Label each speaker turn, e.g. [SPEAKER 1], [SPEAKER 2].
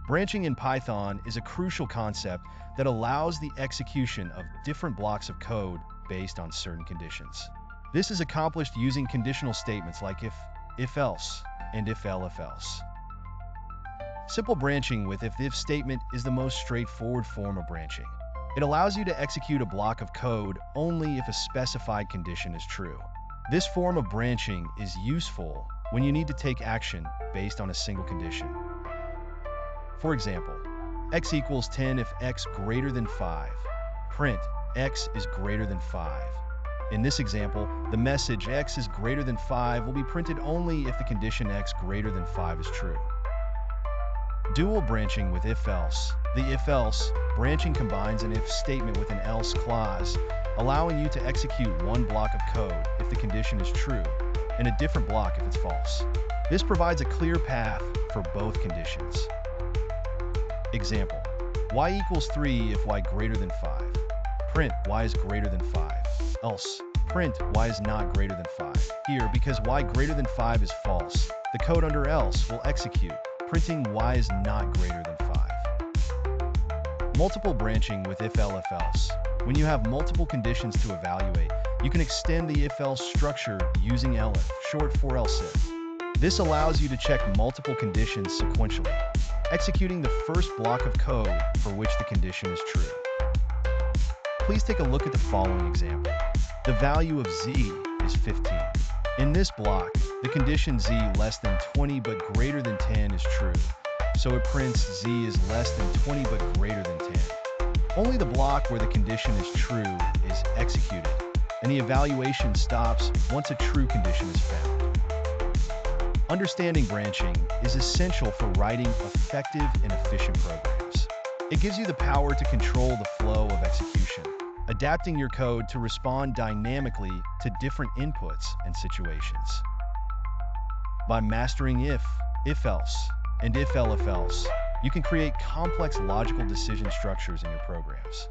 [SPEAKER 1] Branching in Python is a crucial concept that allows the execution of different blocks of code based on certain conditions. This is accomplished using conditional statements like if-else, and if-elif-else. Simple branching with if-if statement is the most straightforward form of branching. It allows you to execute a block of code only if a specified condition is true. This form of branching is useful when you need to take action based on a single condition. For example, x equals 10 if x greater than 5. Print x is greater than 5. In this example, the message x is greater than 5 will be printed only if the condition x greater than 5 is true. Dual branching with if-else. The if-else branching combines an if statement with an else clause, allowing you to execute one block of code if the condition is true, and a different block if it's false. This provides a clear path for both conditions. Example, y equals 3 if y greater than 5. Print y is greater than 5. Else, print y is not greater than 5. Here, because y greater than 5 is false, the code under else will execute, printing y is not greater than 5. Multiple branching with if-elif-else. When you have multiple conditions to evaluate, you can extend the if-else structure using elif, short for else if. This allows you to check multiple conditions sequentially, executing the first block of code for which the condition is true. Please take a look at the following example. The value of z is 15. In this block, the condition z less than 20 but greater than 10 is true, so it prints z is less than 20 but greater than 10. Only the block where the condition is true is executed, and the evaluation stops once a true condition is found. Understanding branching is essential for writing effective and efficient programs. It gives you the power to control the flow of execution, adapting your code to respond dynamically to different inputs and situations. By mastering if-else, and if-elif-else, you can create complex logical decision structures in your programs.